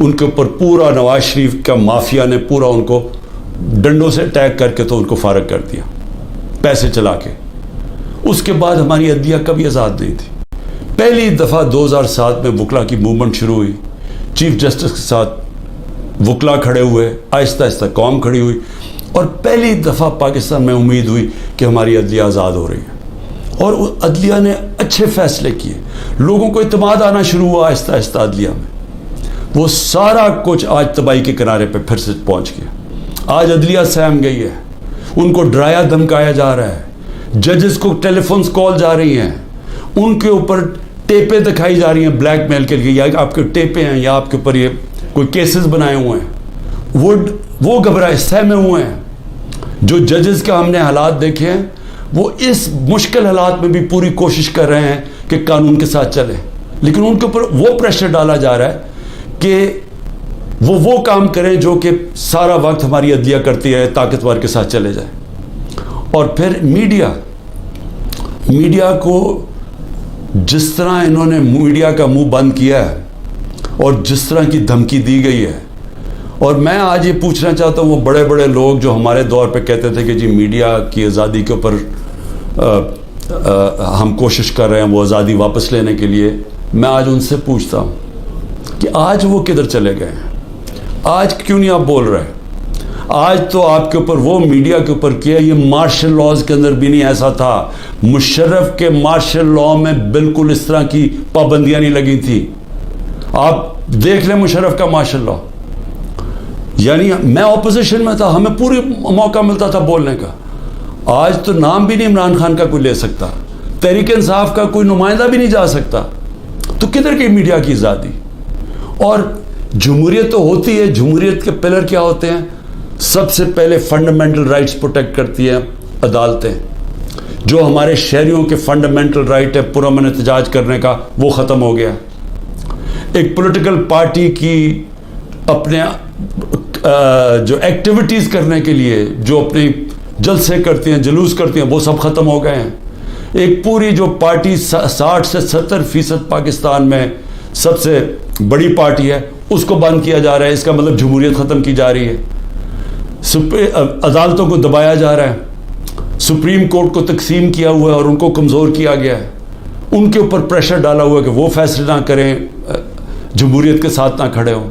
ان کے اوپر پورا نواز شریف کا مافیا نے پورا ان کو ڈنڈوں سے اٹیک کر کے تو ان کو فارغ کر دیا پیسے چلا کے. اس کے بعد ہماری عدلیہ کبھی آزاد نہیں تھی. پہلی دفعہ 2007 میں وکلا کی موومنٹ شروع ہوئی, چیف جسٹس کے ساتھ وکلا کھڑے ہوئے, آہستہ آہستہ قوم کھڑی ہوئی, اور پہلی دفعہ پاکستان میں امید ہوئی کہ ہماری عدلیہ آزاد ہو رہی ہے. اور عدلیہ نے اچھے فیصلے کیے, لوگوں کو اعتماد آنا شروع ہوا آہستہ آہستہ عدلیہ میں. وہ سارا کچھ آج تباہی کے کنارے پہ پھر سے پہنچ گیا. آج عدلیہ سہم گئی ہے, ان کو ڈرایا دھمکایا جا رہا ہے, ججز کو ٹیلی فونس کال جا رہی ہیں, ان کے اوپر ٹیپیں دکھائی جا رہی ہیں بلیک میل کے لیے, یا آپ کے ٹیپیں ہیں یا آپ کے اوپر یہ کوئی کیسز بنائے ہوئے ہیں. وہ گھبرائے سہمے ہوئے ہیں. جو ججز کا ہم نے حالات دیکھے ہیں وہ اس مشکل حالات میں بھی پوری کوشش کر رہے ہیں کہ قانون کے ساتھ چلیں, لیکن ان کے اوپر وہ پریشر ڈالا جا رہا ہے کہ وہ کام کریں جو کہ سارا وقت ہماری عدلیہ کرتی ہے, طاقتور کے ساتھ چلے جائیں. اور پھر میڈیا کو جس طرح انہوں نے میڈیا کا منہ بند کیا ہے اور جس طرح کی دھمکی دی گئی ہے, اور میں آج یہ پوچھنا چاہتا ہوں وہ بڑے بڑے لوگ جو ہمارے دور پہ کہتے تھے کہ جی میڈیا کی آزادی کے اوپر ہم کوشش کر رہے ہیں وہ آزادی واپس لینے کے لیے, میں آج ان سے پوچھتا ہوں کہ آج وہ کدھر چلے گئے ہیں؟ آج کیوں نہیں آپ بول رہے؟ آج تو آپ کے اوپر وہ میڈیا کے اوپر کیا, یہ مارشل لاز کے اندر بھی نہیں ایسا تھا. مشرف کے مارشل لا میں بالکل اس طرح کی پابندیاں نہیں لگی تھی. آپ دیکھ لیں مشرف کا مارشل لا, یعنی میں اپوزیشن میں تھا, ہمیں پوری موقع ملتا تھا بولنے کا. آج تو نام بھی نہیں عمران خان کا کوئی لے سکتا, تحریک انصاف کا کوئی نمائندہ بھی نہیں جا سکتا. تو کدھر کی میڈیا کی آزادی؟ اور جمہوریت تو ہوتی ہے, جمہوریت کے پلر کیا ہوتے ہیں؟ سب سے پہلے فنڈامنٹل رائٹس پروٹیکٹ کرتی ہیں عدالتیں. جو ہمارے شہریوں کے فنڈامنٹل رائٹ ہے پرامن احتجاج کرنے کا, وہ ختم ہو گیا. ایک پولیٹیکل پارٹی کی اپنے جو ایکٹیویٹیز کرنے کے لیے جو اپنی جلسے کرتی ہیں, جلوس کرتی ہیں, وہ سب ختم ہو گئے ہیں. ایک پوری جو پارٹی 60 سے 70% پاکستان میں سب سے بڑی پارٹی ہے, اس کو بند کیا جا رہا ہے. اس کا مطلب جمہوریت ختم کی جا رہی ہے. عدالتوں کو دبایا جا رہا ہے, سپریم کورٹ کو تقسیم کیا ہوا ہے اور ان کو کمزور کیا گیا ہے. ان کے اوپر پریشر ڈالا ہوا ہے کہ وہ فیصلے نہ کریں, جمہوریت کے ساتھ نہ کھڑے ہوں.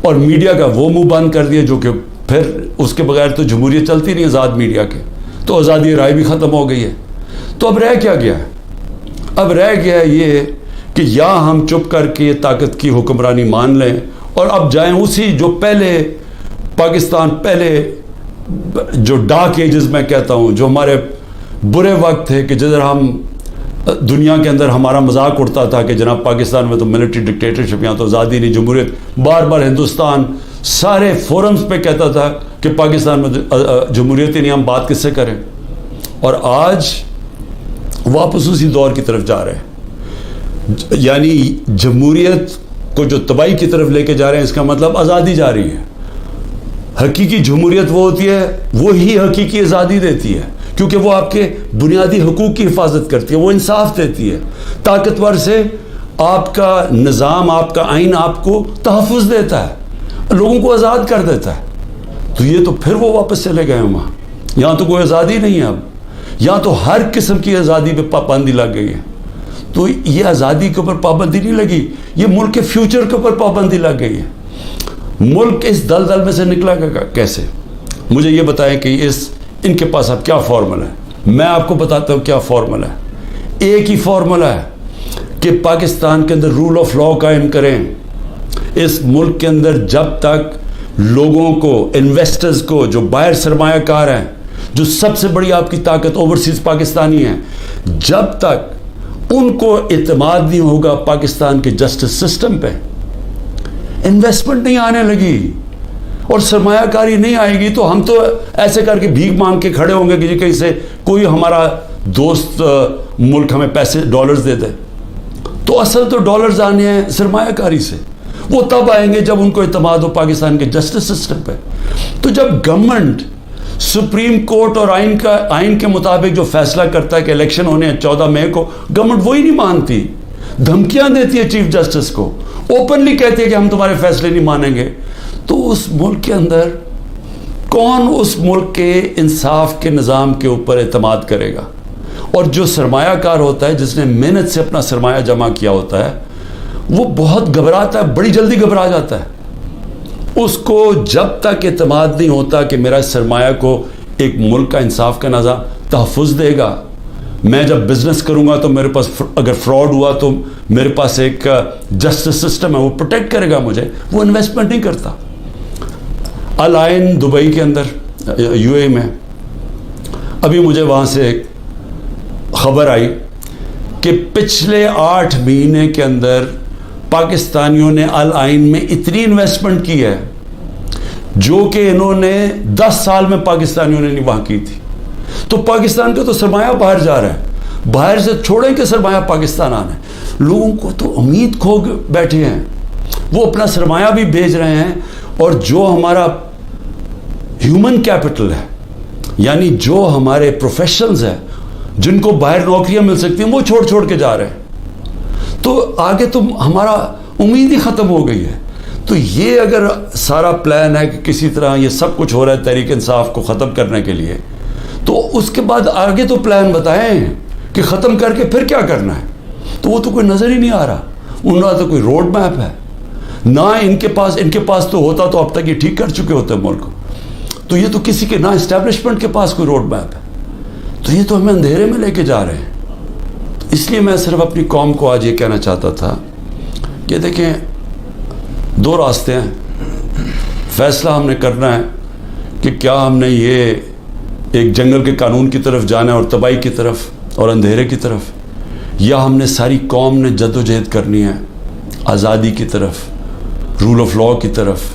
اور میڈیا کا وہ منہ بند کر دیا جو کہ پھر اس کے بغیر تو جمہوریت چلتی نہیں آزاد میڈیا کے, تو آزادی رائے بھی ختم ہو گئی ہے. تو اب رہ کیا گیا ہے؟ اب رہ گیا ہے یہ کہ یا ہم چپ کر کے طاقت کی حکمرانی مان لیں اور اب جائیں اسی جو پہلے پاکستان پہلے جو ڈارک ایجز میں کہتا ہوں, جو ہمارے برے وقت تھے کہ جدھر ہم دنیا کے اندر ہمارا مذاق اڑتا تھا کہ جناب پاکستان میں تو ملٹری ڈکٹیٹرشپ, یہاں تو آزادی نہیں, جمہوریت. بار بار ہندوستان سارے فورمز پہ کہتا تھا کہ پاکستان میں جمہوریت ہی نہیں, ہم بات کس سے کریں. اور آج واپس اسی دور کی طرف جا رہے ہیں, یعنی جمہوریت کو جو تباہی کی طرف لے کے جا رہے ہیں, اس کا مطلب آزادی جا رہی ہے. حقیقی جمہوریت وہ ہوتی ہے, وہی حقیقی آزادی دیتی ہے, کیونکہ وہ آپ کے بنیادی حقوق کی حفاظت کرتی ہے, وہ انصاف دیتی ہے. طاقتور سے آپ کا نظام, آپ کا آئین آپ کو تحفظ دیتا ہے, لوگوں کو آزاد کر دیتا ہے. تو یہ تو پھر وہ واپس چلے گئے وہاں. یہاں تو کوئی آزادی نہیں ہے اب, یہاں تو ہر قسم کی آزادی پہ پابندی لگ گئی ہے. تو یہ آزادی کے اوپر پابندی نہیں لگی, یہ ملک کے فیوچر کے اوپر پابندی لگ گئی ہے. ملک اس دلدل میں سے نکلا گا کیسے؟ مجھے یہ بتائیں کہ ان کے پاس اب کیا فارمولا ہے. میں آپ کو بتاتا ہوں کیا فارمولا ہے. ایک ہی فارمولا ہے کہ پاکستان کے اندر رول آف لا قائم کریں. اس ملک کے اندر جب تک لوگوں کو, انویسٹرز کو, جو باہر سرمایہ کار ہیں, جو سب سے بڑی آپ کی طاقت اوورسیز پاکستانی ہیں, جب تک ان کو اعتماد نہیں ہوگا پاکستان کے جسٹس سسٹم پہ, انویسٹمنٹ نہیں آنے لگی اور سرمایہ کاری نہیں آئے گی, تو ہم تو ایسے کر کے بھیک مانگ کے کھڑے ہوں گے کہ کہیں سے کوئی ہمارا دوست ملک ہمیں پیسے ڈالرز دے دے. تو اصل تو ڈالرز آنے ہیں سرمایہ کاری سے. وہ تب آئیں گے جب ان کو اعتماد ہو پاکستان کے جسٹس سسٹم پہ. تو جب گورنمنٹ سپریم کورٹ اور آئین کے مطابق جو فیصلہ کرتا ہے کہ الیکشن ہونے ہیں 14 مئی کو, گورنمنٹ وہی نہیں مانتی, دھمکیاں دیتی ہے چیف جسٹس کو, اوپنلی کہتے ہیں کہ ہم تمہارے فیصلے نہیں مانیں گے، تو اس ملک کے اندر کون اس ملک کے انصاف کے نظام کے اوپر اعتماد کرے گا؟ اور جو سرمایہ کار ہوتا ہے، جس نے محنت سے اپنا سرمایہ جمع کیا ہوتا ہے، وہ بہت گھبراتا ہے، بڑی جلدی گھبرا جاتا ہے۔ اس کو جب تک اعتماد نہیں ہوتا کہ میرا سرمایہ کو ایک ملک کا انصاف کا نظام تحفظ دے گا، میں جب بزنس کروں گا تو میرے پاس اگر فراڈ ہوا تو میرے پاس ایک جسٹس سسٹم ہے، وہ پروٹیکٹ کرے گا مجھے، وہ انویسٹمنٹ نہیں کرتا۔ العین دبئی کے اندر، یو اے میں، ابھی مجھے وہاں سے ایک خبر آئی کہ پچھلے 8 مہینے کے اندر پاکستانیوں نے العین میں اتنی انویسٹمنٹ کی ہے جو کہ انہوں نے 10 سال میں پاکستانیوں نے نہیں وہاں کی تھی۔ تو پاکستان کا تو سرمایہ باہر جا رہا ہے، باہر سے چھوڑیں کہ سرمایہ پاکستان آنا ہے۔ لوگوں کو تو امید کھو بیٹھے ہیں، وہ اپنا سرمایہ بھی بھیج رہے ہیں، اور جو ہمارا ہیومن کیپٹل ہے، یعنی جو ہمارے پروفیشنلز ہیں جن کو باہر نوکریاں مل سکتی ہیں، وہ چھوڑ کے جا رہے ہیں۔ تو آگے تو ہمارا امید ہی ختم ہو گئی ہے۔ تو یہ اگر سارا پلان ہے کہ کسی طرح یہ سب کچھ ہو رہا ہے تحریک انصاف کو ختم کرنے کے لیے، تو اس کے بعد آگے تو پلان بتائیں کہ ختم کر کے پھر کیا کرنا ہے۔ تو وہ تو کوئی نظر ہی نہیں آ رہا، ان کا تو کوئی روڈ میپ ہے نہ ان کے پاس تو ہوتا تو اب تک یہ ٹھیک کر چکے ہوتے ملک کو۔ تو یہ تو کسی کے نہ اسٹیبلشمنٹ کے پاس کوئی روڈ میپ ہے، تو یہ تو ہمیں اندھیرے میں لے کے جا رہے ہیں۔ اس لیے میں صرف اپنی قوم کو آج یہ کہنا چاہتا تھا کہ دیکھیں، 2 راستے ہیں۔ فیصلہ ہم نے کرنا ہے کہ کیا ہم نے یہ ایک جنگل کے قانون کی طرف جانا ہے اور تباہی کی طرف اور اندھیرے کی طرف، یا ہم نے ساری قوم نے جد و جہد کرنی ہے آزادی کی طرف، رول آف لاء کی طرف،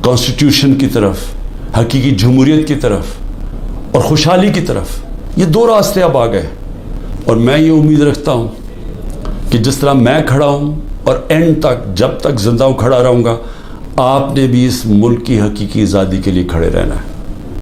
کانسٹیٹیوشن کی طرف، حقیقی جمہوریت کی طرف اور خوشحالی کی طرف۔ یہ 2 راستے اب آ گئے، اور میں یہ امید رکھتا ہوں کہ جس طرح میں کھڑا ہوں اور اینڈ تک جب تک زندہ ہوں کھڑا رہوں گا، آپ نے بھی اس ملک کی حقیقی آزادی کے لیے کھڑے رہنا ہے۔